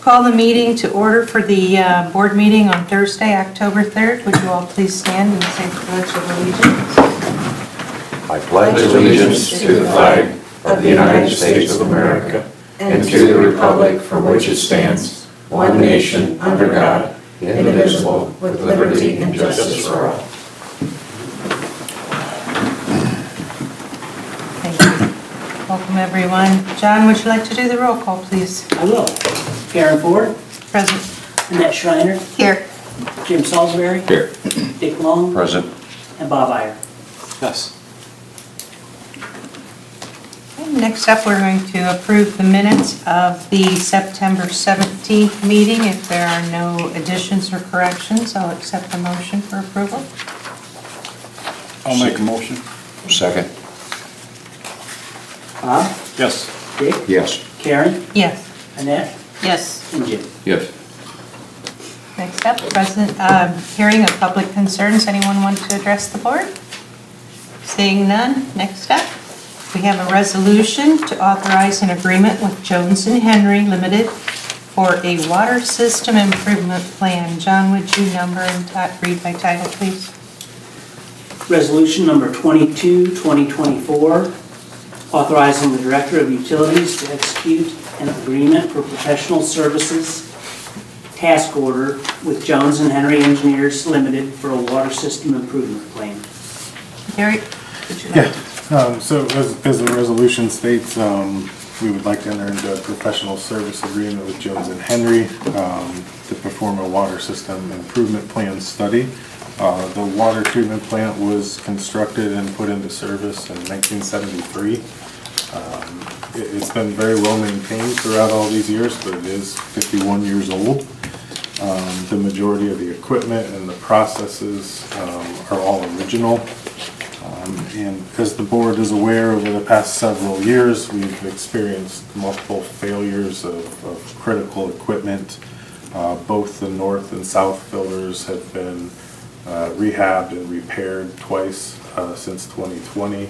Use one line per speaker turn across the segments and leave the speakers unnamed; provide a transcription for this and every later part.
Call the meeting to order for the board meeting on Thursday, October 3rd. Would you all please stand and say the Pledge of Allegiance?
I pledge allegiance to the flag of the United States of America and to the republic for which it stands, one nation, under God, indivisible, with liberty and justice for all.
Thank you. Welcome, everyone. John, would you like to do the roll call, please?
I will. Karen Ford.
Present.
Annette Schreiner.
Here.
Jim Salsbury.
Here.
Dick Long.
Present.
And Bob Eyre.
Yes.
Next up, we're going to approve the minutes of the September 17th meeting. If there are no additions or corrections, I'll accept the motion for approval.
I'll make a motion.
Second.
Bob.
Yes.
Dick.
Yes.
Karen.
Yes.
Annette.
Yes.
And Jim.
Yes.
Next up, hearing of public concerns. Anyone want to address the board? Seeing none, next up. We have a resolution to authorize an agreement with Jones and Henry Limited for a water system improvement plan. John, would you number and read by title, please?
Resolution number 22, 2024, authorizing the Director of Utilities to execute an agreement for professional services task order with Jones and Henry Engineers Limited for a water system improvement plan.
Gary, would you like to?
So as the resolution states, we would like to enter into a professional service agreement with Jones and Henry to perform a water system improvement plan study. The water treatment plant was constructed and put into service in 1973. It's been very well maintained throughout all these years, but it is 51 years old. The majority of the equipment and the processes are all original. And as the board is aware, over the past several years, we've experienced multiple failures of critical equipment. Both the north and south filters have been rehabbed and repaired twice since 2020.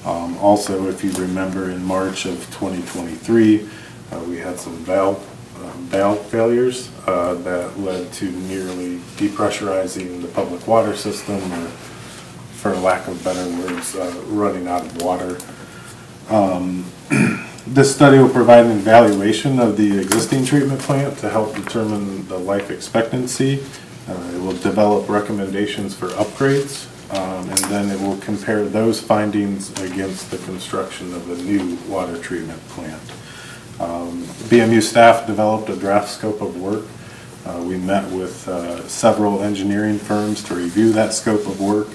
Also, if you remember, in March of 2023, we had some valve failures that led to nearly depressurizing the public water system, or for lack of better words, running out of water. This study will provide an evaluation of the existing treatment plant to help determine the life expectancy. It will develop recommendations for upgrades, and then it will compare those findings against the construction of a new water treatment plant. BMU staff developed a draft scope of work. We met with several engineering firms to review that scope of work.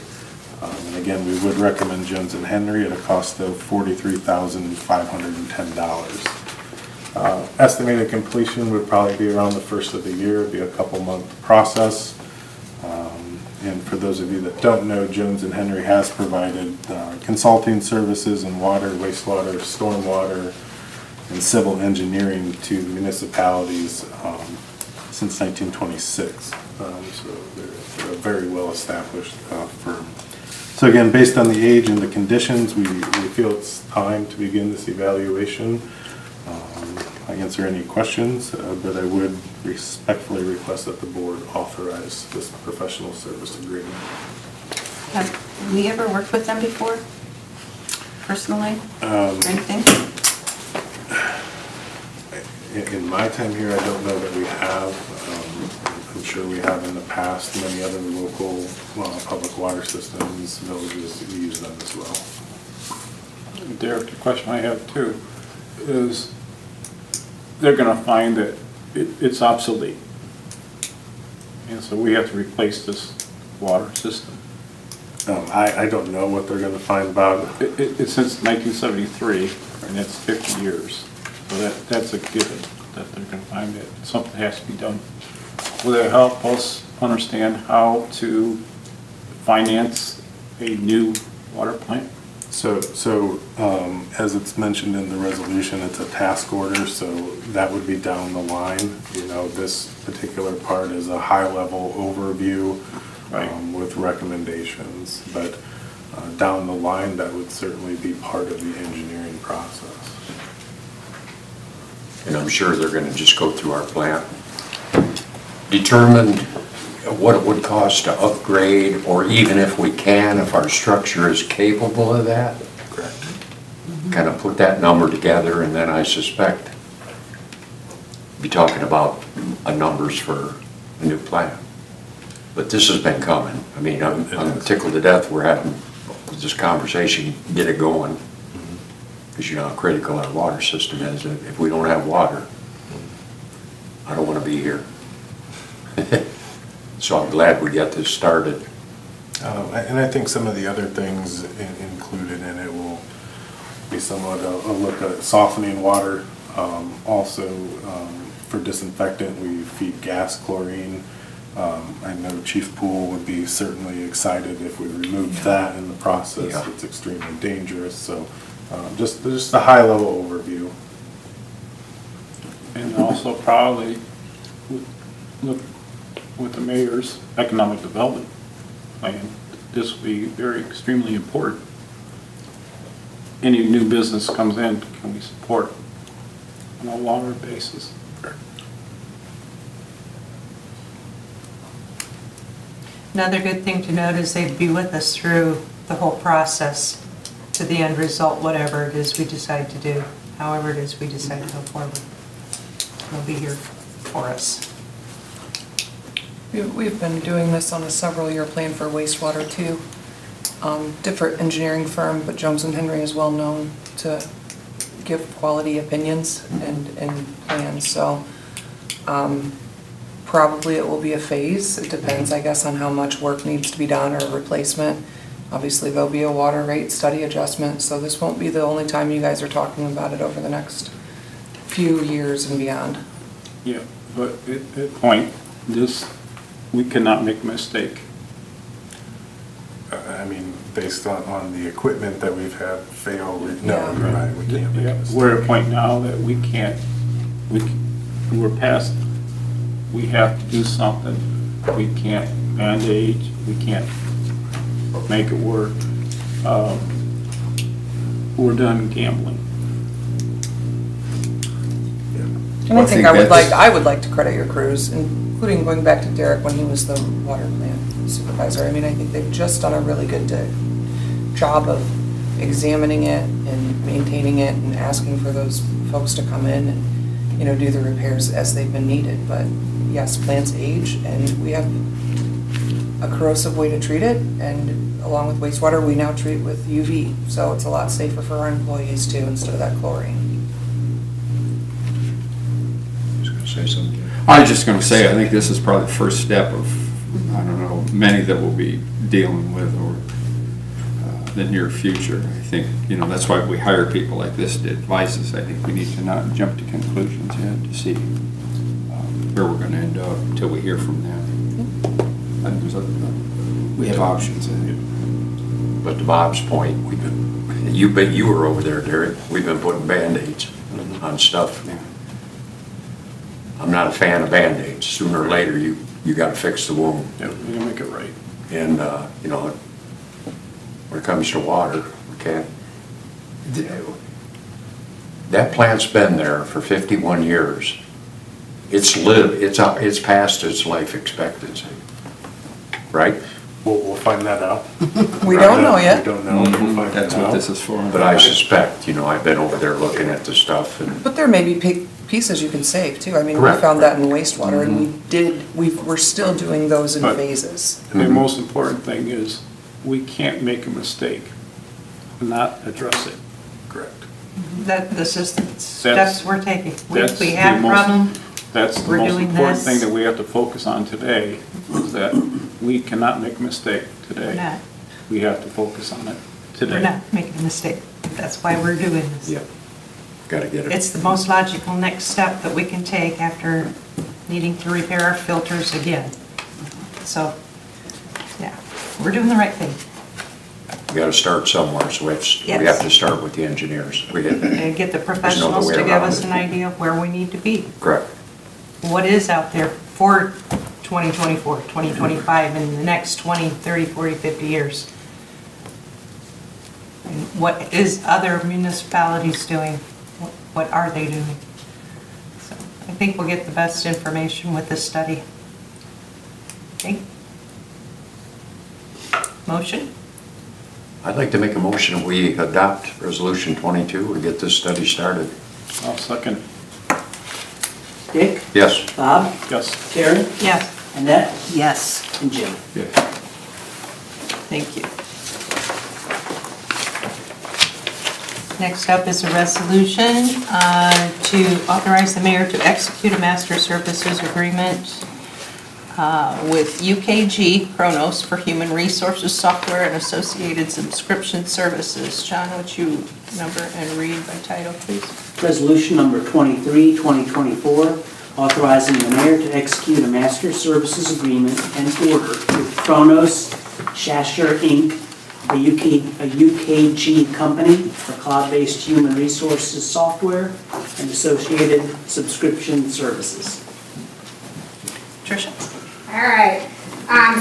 And again, we would recommend Jones and Henry at a cost of $43,510. Estimated completion would probably be around the first of the year. It'd be a couple-month process. And for those of you that don't know, Jones and Henry has provided consulting services in water, wastewater, stormwater, and civil engineering to municipalities since 1926. So they're a very well-established firm. So again, based on the age and the conditions, we feel it's time to begin this evaluation. I answer any questions, but I would respectfully request that the board authorize this professional service agreement.
Have we ever worked with them before, personally, or anything?
In my time here, I don't know that we have. I'm sure we have in the past. Many other local public water systems, villages use them as well.
Derek, the question I have too is they're going to find that it's obsolete. And so we have to replace this water system.
I don't know what they're going to find about it.
It's since 1973, and that's 50 years. So that's a given that they're going to find that something has to be done. Will it help us understand how to finance a new water plant?
So as it's mentioned in the resolution, it's a task order, so that would be down the line. You know, this particular part is a high-level overview, right, with recommendations, but down the line, that would certainly be part of the engineering process.
and I'm sure they're gonna just go through our plant, determine what it would cost to upgrade, or even if we can, if our structure is capable of that. Correct. Kind of put that number together, and then I suspect be talking about numbers for a new plant. But this has been coming. I mean, I'm tickled to death we're having this conversation, get it going. Because you know how critical our water system is. If we don't have water, I don't want to be here. So I'm glad we got this started.
And I think some of the other things included in it will be somewhat a look at softening water. Also, for disinfectant, we feed gas chlorine. I know Chief Poole would be certainly excited if we removed that in the process.
Yeah.
It's extremely dangerous. So just a high-level overview.
And also probably look with the mayor's economic development plan. This will be very extremely important. Any new business comes in, can we support on a longer basis?
Another good thing to note is they'd be with us through the whole process to the end result, whatever it is we decide to do, however it is we decide to go forward. They'll be here for us.
We've been doing this on a several-year plan for wastewater too. Different engineering firm, but Jones and Henry is well known to give quality opinions and plans. So probably it will be a phase. It depends, I guess, on how much work needs to be done or replacement. Obviously, there'll be a water rate study adjustment, so this won't be the only time you guys are talking about it over the next few years and beyond.
Yeah, but at that point, we cannot make a mistake.
I mean, based on the equipment that we've had fail, no,
Yeah.
right, we can't make a mistake.
We're at a point now that we're past, we have to do something. We can't band-aid, we can't make it work. We're done gambling.
And I think I would like to credit your crews, including going back to Derek when he was the water plant supervisor. I mean, I think they've just done a really good job of examining it and maintaining it and asking for those folks to come in and, you know, do the repairs as they've been needed. But yes, plants age, and we have a corrosive way to treat it, and along with wastewater, we now treat with UV, so it's a lot safer for our employees too, instead of that chlorine.
Say something.
I was just going to say, I think this is probably the first step of, I don't know, many that we'll be dealing with over the near future. I think, you know, that's why we hire people like this to advise us. I think we need to not jump to conclusions yet to see where we're going to end up until we hear from them. I think we have options.
But to Bob's point, you were over there, Derek. We've been putting Band-Aids on stuff. I'm not a fan of Band-Aids. Sooner or later, you got to fix the wound.
Yeah, we're gonna make it right.
And, you know, when it comes to water, we can't. That plant's been there for 51 years. It's past its life expectancy, right?
We'll find that out.
We don't know yet.
We don't know. We'll find
That's
that
what
out.
this is for.
But I suspect, you know, I've been over there looking at the stuff and.
But there may be pieces you can save too. I mean, we
Correct.
found that in wastewater, and we're still doing those in
But-
phases.
And the most important thing is, we can't make a mistake and not address it.
Correct.
This is the steps we're taking.
That's
We have a
the most-
problem.
That's the
We're
most
doing
important
this.
thing that we have to focus on today, is that we cannot make a mistake today.
We're not.
We have to focus on it today.
We're not making a mistake. That's why we're doing this.
Yep. Got to get it.
It's the most logical next step that we can take after needing to repair our filters again. So, yeah, we're doing the right thing.
We got to start somewhere, so we
Yes.
have to start with the engineers.
And get the professionals
way
to give
around
us
it.
an idea of where we need to be.
Correct.
What is out there for 2024, 2025, and the next 20, 30, 40, 50 years? And what is other municipalities doing? What are they doing? I think we'll get the best information with this study. Okay. Motion?
I'd like to make a motion, we adopt Resolution 22 and get this study started.
I'll second.
Dick?
Yes.
Bob?
Yes.
Karen?
Yes.
Annette?
Yes.
And Jim?
Yes.
Thank you. Next up is a resolution to authorize the mayor to execute a master services agreement with UKG Kronos for human resources software and associated subscription services. John, would you number and read by title, please?
Resolution number 23, 2024, authorizing the mayor to execute a master services agreement and order with Kronos Schreiner, Inc., a UKG company for cloud-based human resources software and associated subscription services.
Tricia?
All right,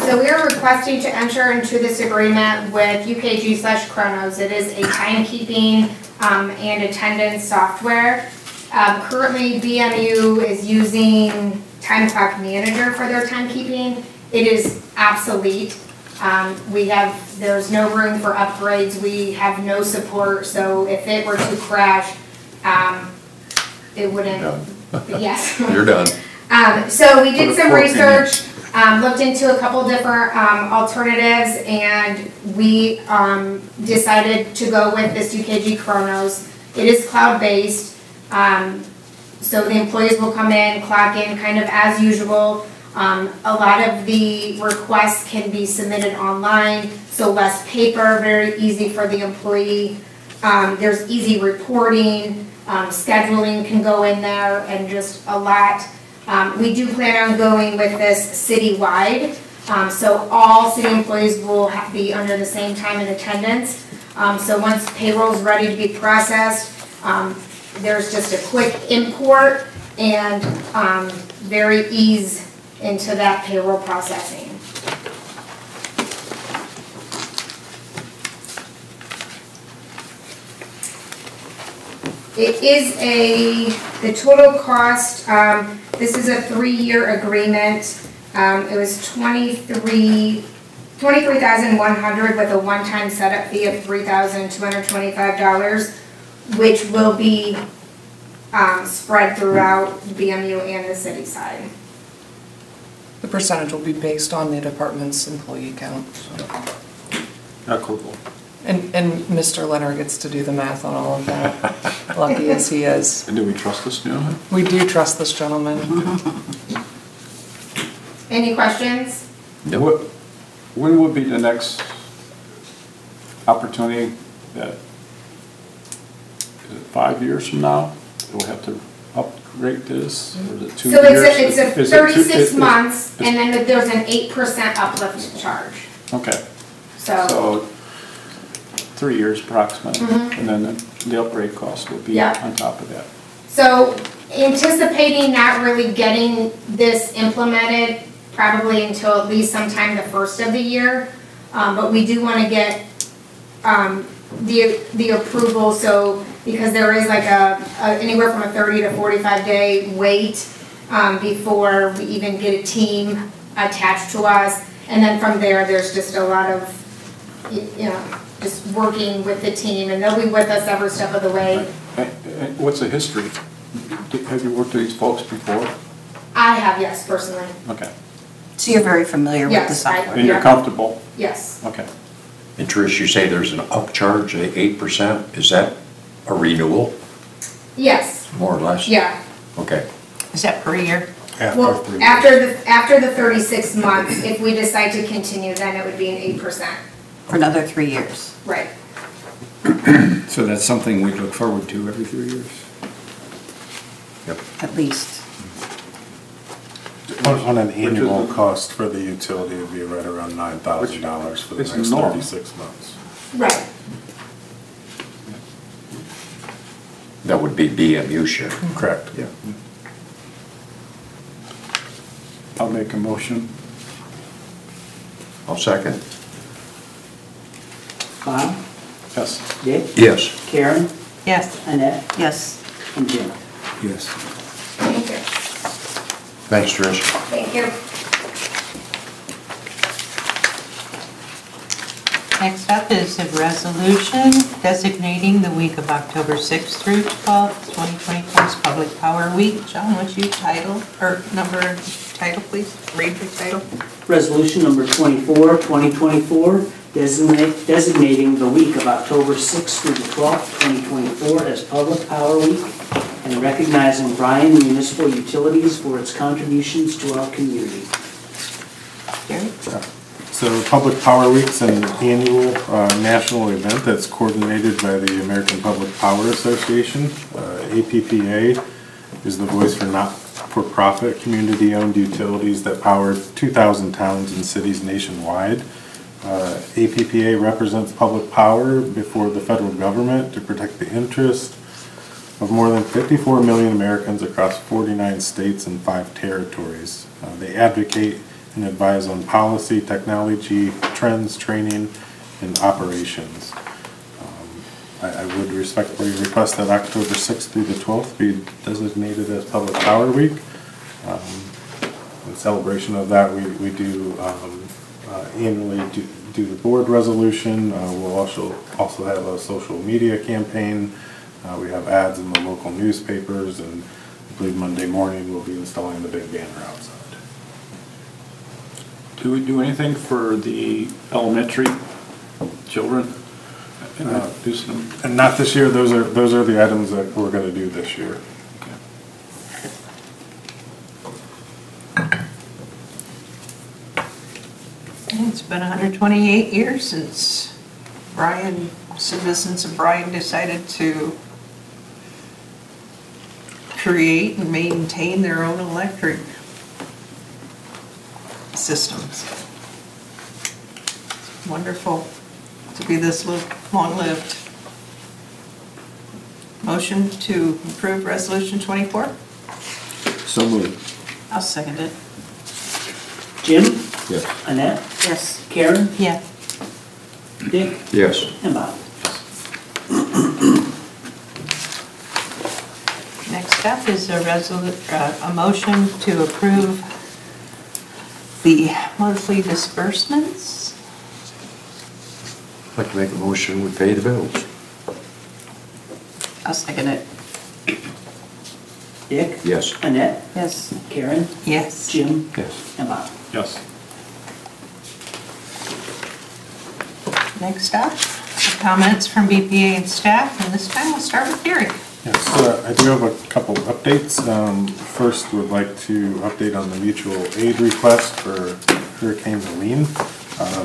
so we are requesting to enter into this agreement with UKG/Kronos. It is a timekeeping and attendance software. Currently, BMU is using Time Clock Manager for their timekeeping. It is obsolete. There's no room for upgrades. We have no support, so if it were to crash, it wouldn't. Yes.
You're done.
So we did
Put a
some
fork in it.
research, looked into a couple different alternatives, and we decided to go with this UKG Kronos. It is cloud-based, so the employees will come in, clock in kind of as usual. A lot of the requests can be submitted online, so less paper, very easy for the employee. There's easy reporting, scheduling can go in there, and just a lot. We do plan on going with this citywide, so all city employees will be under the same time and attendance. So once payroll is ready to be processed, there's just a quick import and very ease into that payroll processing. It is the total cost, this is a 3-year agreement. It was $23,100 with a one-time setup fee of $3,225, which will be spread throughout BMU and the city side.
The percentage will be based on the department's employee count.
Equitable.
And Mr. Leonard gets to do the math on all of that, lucky as he is.
And do we trust this gentleman?
We do trust this gentleman.
Any questions?
When would be the next opportunity that, is it 5 years from now? We'll have to upgrade this, or is it 2
So
years?
it's a 36 months, and then there's an 8% uplift charge.
Okay,
So
so 3 years approximately, and then the upgrade cost will be
Yeah.
on top of that.
So anticipating not really getting this implemented probably until at least sometime the first of the year. But we do want to get the approval, so because there is like anywhere from a 30 to 45 day wait before we even get a team attached to us. And then from there, there's just a lot of, just working with the team, and they'll be with us every step of the way.
What's the history? Have you worked with these folks before?
I have, yes, personally.
Okay.
So you're very familiar with the
Yes,
software?
And you're comfortable?
Yes.
Okay.
And Trish, you say there's an upcharge at 8%. Is that a renewal,
Yes,
more or less?
yeah.
Okay.
Is that per year?
Well, after the 36 months, if we decide to continue, then it would be an 8%.
For another 3 years?
Right.
So that's something we look forward to every 3 years?
Yep.
At least.
On an annual cost for the utility, it'd be right around $9,000 for the
It's
next
normal.
36 months.
Right.
That would be BMU share.
Correct.
Yeah.
I'll make a motion.
I'll second.
Bob?
Yes.
Dick?
Yes.
Karen?
Yes.
Annette?
Yes.
And Jim?
Yes.
Thank you.
Thanks, Trish.
Thank you.
Next up is a resolution designating the week of October 6th through 12th, 2024 as Public Power Week. John, would you title, or number, title, please? Read the title.
Resolution number 24, 2024, designating the week of October 6th through the 12th, 2024 as Public Power Week and recognizing Bryan Municipal Utilities for its contributions to our community.
Gary?
So Public Power Week's an annual national event that's coordinated by the American Public Power Association. APPA is the voice for not-for-profit community-owned utilities that power 2,000 towns and cities nationwide. APPA represents public power before the federal government to protect the interest of more than 54 million Americans across 49 states and 5 territories. They advocate and advise on policy, technology, trends, training, and operations. I would respectfully request that October 6th through the 12th be designated as Public Power Week. In celebration of that, we do annually do the board resolution. We'll also have a social media campaign. We have ads in the local newspapers, and I believe Monday morning we'll be installing the big banner outside.
Do we do anything for the elementary children?
And not this year. Those are the items that we're going to do this year.
It's been 128 years since citizens of Bryan decided to create and maintain their own electric systems. It's wonderful to be this long-lived. Motion to approve Resolution 24?
So moved.
I'll second it.
Jim?
Yes.
Annette?
Yes.
Karen?
Yeah.
Dick?
Yes.
And Bob.
Next up is a motion to approve the monthly disbursements.
I'd like to make a motion, we pay the bills.
I'll second it.
Dick?
Yes.
Annette?
Yes.
Karen?
Yes.
Jim?
Yes.
And Bob.
Yes.
Next up, comments from BPA and staff, and this time we'll start with Gary.
Yes, I do have a couple updates. First, would like to update on the mutual aid request for Hurricane Helene.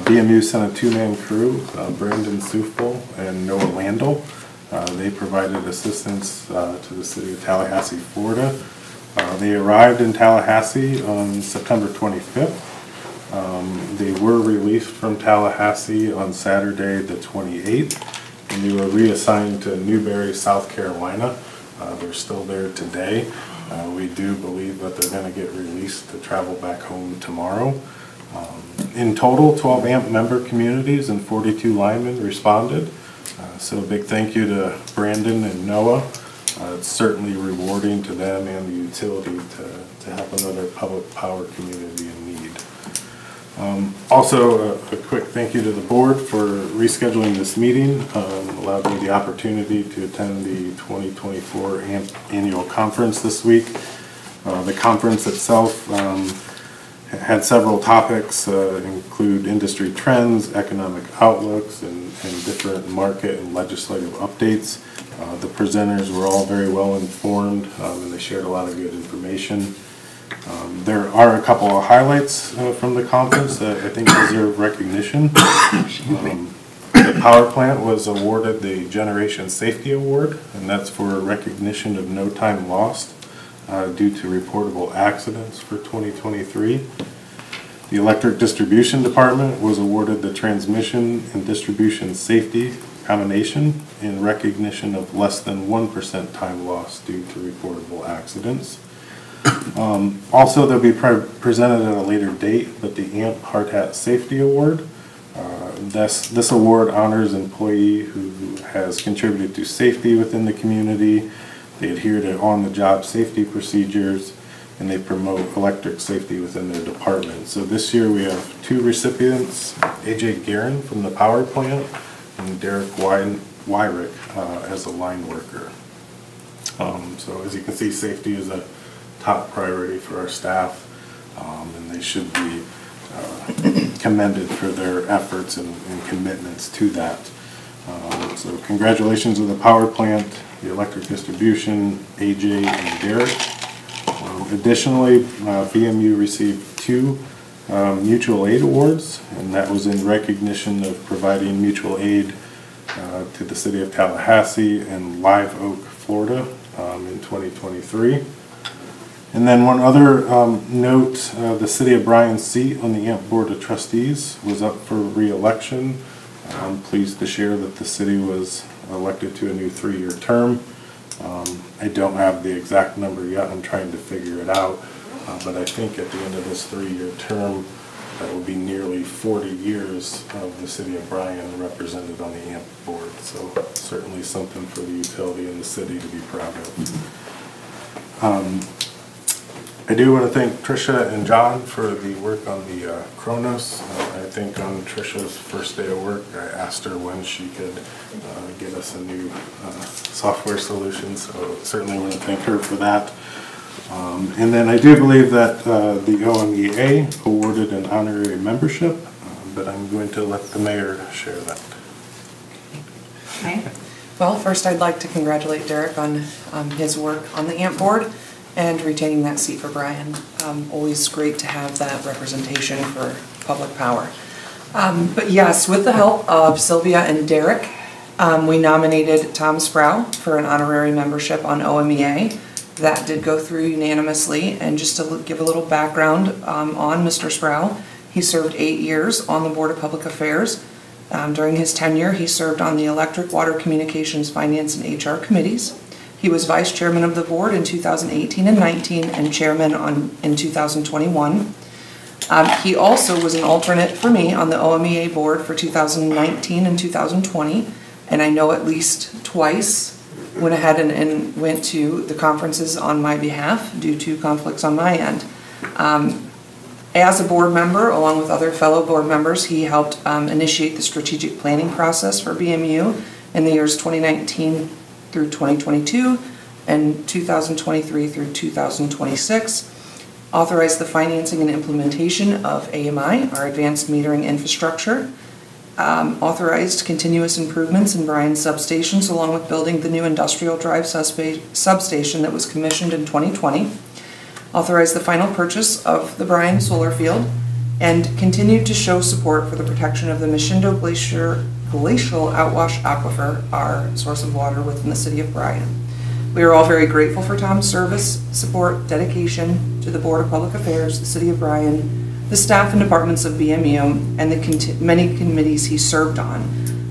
BMU sent a 2-man crew, Brandon Soufel and Noah Landell. They provided assistance to the city of Tallahassee, Florida. They arrived in Tallahassee on September 25th. They were released from Tallahassee on Saturday the 28th, and they were reassigned to Newberry, South Carolina. They're still there today. We do believe that they're going to get released to travel back home tomorrow. In total, 12 AMP member communities and 42 linemen responded. So a big thank you to Brandon and Noah. It's certainly rewarding to them and the utility to help another public power community in need. Also, a quick thank you to the board for rescheduling this meeting. Allowed me the opportunity to attend the 2024 AMP annual conference this week. The conference itself had several topics, include industry trends, economic outlooks, and different market and legislative updates. The presenters were all very well informed, and they shared a lot of good information. There are a couple of highlights from the conference that I think deserve recognition. The power plant was awarded the Generation Safety Award, and that's for recognition of no time lost due to reportable accidents for 2023. The Electric Distribution Department was awarded the Transmission and Distribution Safety Combination in recognition of less than 1% time lost due to reportable accidents. Also, they'll be presented at a later date, but the AMP Hard Hat Safety Award. This award honors an employee who has contributed to safety within the community. They adhere to on-the-job safety procedures and they promote electric safety within their department. So this year we have 2 recipients, AJ Guerin from the power plant and Derek Wyrick as a line worker. So as you can see, safety is a top priority for our staff, and they should be commended for their efforts and commitments to that. So congratulations to the power plant, the electric distribution, AJ and Derek. Additionally, BMU received 2 mutual aid awards, and that was in recognition of providing mutual aid to the city of Tallahassee and Live Oak, Florida in 2023. And then one other note, the city of Bryan's seat on the AMP Board of Trustees was up for re-election. I'm pleased to share that the city was elected to a new 3-year term. I don't have the exact number yet, I'm trying to figure it out, but I think at the end of this 3-year term, that will be nearly 40 years of the city of Bryan represented on the AMP board. So certainly something for the utility and the city to be proud of. I do want to thank Tricia and John for the work on the Kronos. I think on Tricia's first day of work, I asked her when she could get us a new software solution, so certainly want to thank her for that. And then I do believe that the OMEA awarded an honorary membership, but I'm going to let the mayor share that.
Okay.
Well, first I'd like to congratulate Derek on his work on the AMP board and retaining that seat for Bryan. Always great to have that representation for public power. But yes, with the help of Sylvia and Derek, we nominated Tom Sproul for an honorary membership on OMEA. That did go through unanimously, and just to give a little background on Mr. Sproul, he served 8 years on the Board of Public Affairs. During his tenure, he served on the Electric, Water, Communications, Finance, and HR committees. He was vice chairman of the board in 2018 and 19 and chairman in 2021. He also was an alternate for me on the OMEA board for 2019 and 2020, and I know at least twice went ahead and went to the conferences on my behalf due to conflicts on my end. As a board member, along with other fellow board members, he helped initiate the strategic planning process for BMU in the years 2019 through 2022 and 2023 through 2026, authorized the financing and implementation of AMI, our advanced metering infrastructure, authorized continuous improvements in Bryan substations along with building the new industrial drive substation that was commissioned in 2020, authorized the final purchase of the Bryan solar field, and continued to show support for the protection of the Mishindo Glacial Outwash Aquifer, our source of water within the city of Bryan. We are all very grateful for Tom's service, support, dedication to the Board of Public Affairs, the city of Bryan, the staff and departments of BMU, and the many committees he served on,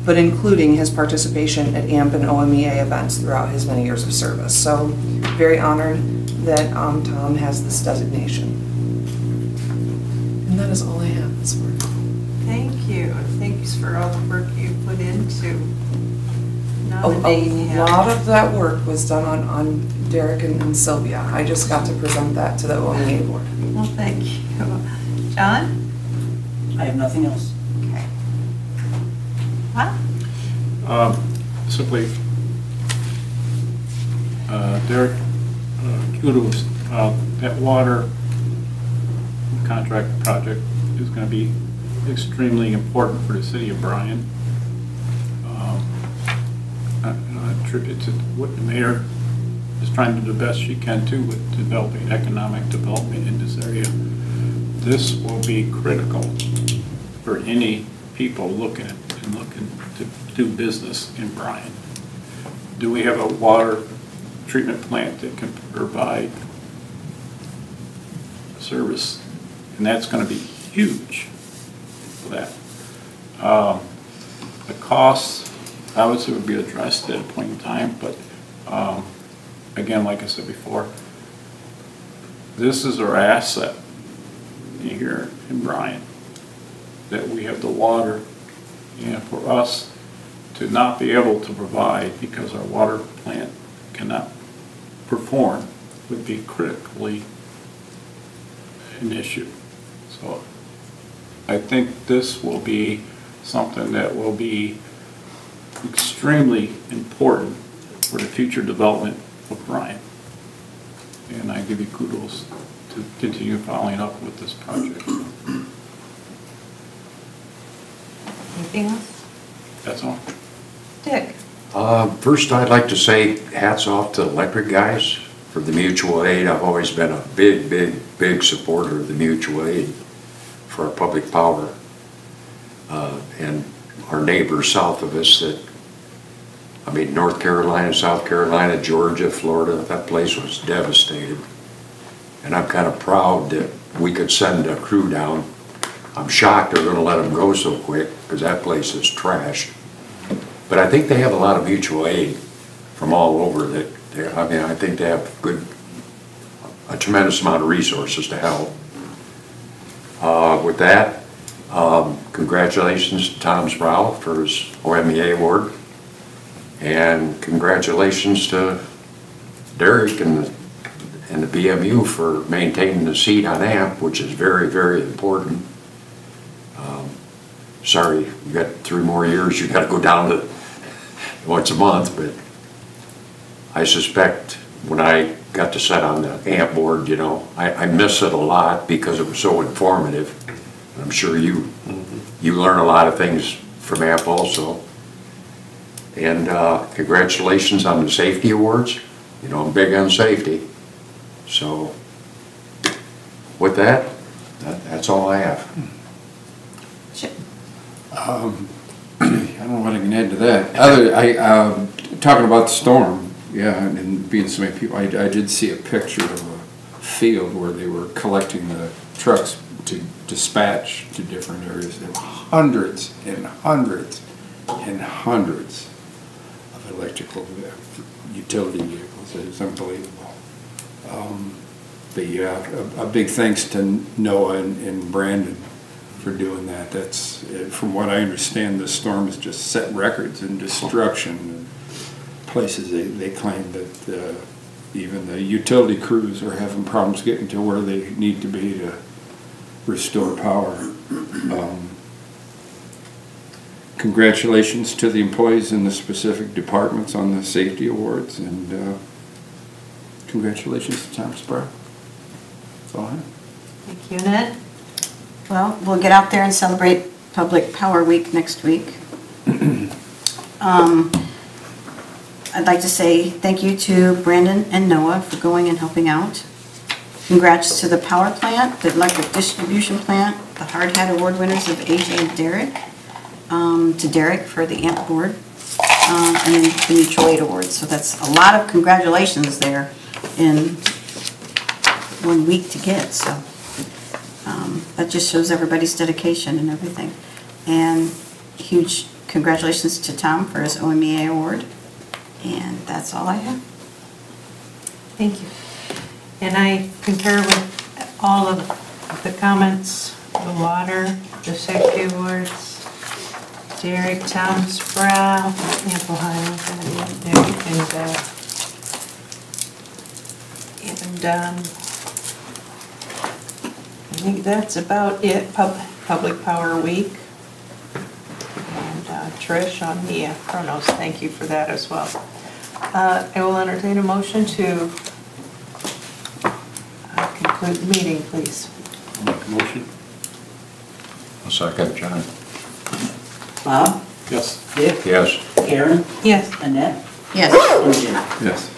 but including his participation at AMP and OMEA events throughout his many years of service. So very honored that Tom has this designation. And that is all I have this morning.
Thank you. Thanks for all the work you put into
A
nominating him.
lot of that work was done on Derek and Sylvia. I just got to present that to the OMEA board.
Well, thank you. John?
I have nothing else.
Okay. Huh?
Simply, Derek, kudos. That water contract project is going to be extremely important for the city of Bryan. I attribute to what the mayor is trying to do the best she can too with developing economic development in this area. This will be critical for any people looking to do business in Bryan. Do we have a water treatment plant that can provide service? And that's going to be huge for that. The costs obviously would be addressed at a point in time, but again, like I said before, this is our asset here in Bryan, that we have the water, and for us to not be able to provide because our water plant cannot perform would be critically an issue. So I think this will be something that will be extremely important for the future development of Bryan. And I give you kudos to continue following up with this project.
Anything else?
That's all.
Dick?
First, I'd like to say hats off to the electric guys for the mutual aid. I've always been a big supporter of the mutual aid for our public power. And our neighbors south of us that, I mean, North Carolina, South Carolina, Georgia, Florida, that place was devastated. And I'm kind of proud that we could send a crew down. I'm shocked they're gonna let them go so quick because that place is trashed. But I think they have a lot of mutual aid from all over that, I mean, I think they have a tremendous amount of resources to help. With that, congratulations to Tom Sproul for his OMEA award. And congratulations to Derek and the BMU for maintaining the seat on AMP, which is very important. Sorry, you got 3 more years, you got to go down to once a month, but I suspect when I got to sit on the AMP board, you know, I miss it a lot because it was so informative. I'm sure you learn a lot of things from AMP also. And congratulations on the safety awards. You know, I'm big on safety. So with that, that's all I have.
I don't know what I can add to that. Talking about the storm, yeah, and being so many people, I did see a picture of a field where they were collecting the trucks to dispatch to different areas. There were hundreds and hundreds and hundreds of electrical utility vehicles. It was unbelievable. But yeah, a big thanks to Noah and Brandon for doing that. That's, from what I understand, the storm has just set records in destruction. And places they claim that even the utility crews are having problems getting to where they need to be to restore power. Congratulations to the employees in the specific departments on the safety awards, and congratulations to Tom Sproul. That's all I have.
Thank you, Annette.
Well, we'll get out there and celebrate Public Power Week next week. I'd like to say thank you to Brandon and Noah for going and helping out. Congrats to the power plant, the electric distribution plant, the Hard Hat Award winners of AJ and Derek, to Derek for the AMP board, and then the Mutual Aid Awards. So that's a lot of congratulations there in 1 week to get. So that just shows everybody's dedication and everything. And huge congratulations to Tom for his OMEA award. And that's all I have.
Thank you. And I concur with all of the comments, the water, the safety awards, Derek, Tom Sproul, Ample and I think that's about it. Public Power Week. And Trish on the Kronos, thank you for that as well. I will entertain a motion to conclude the meeting, please.
I'll make a motion.
I'll second, John.
Bob?
Yes.
Dick?
Yes.
Karen?
Yes.
Annette?
Yes.
And Jim?
Yes.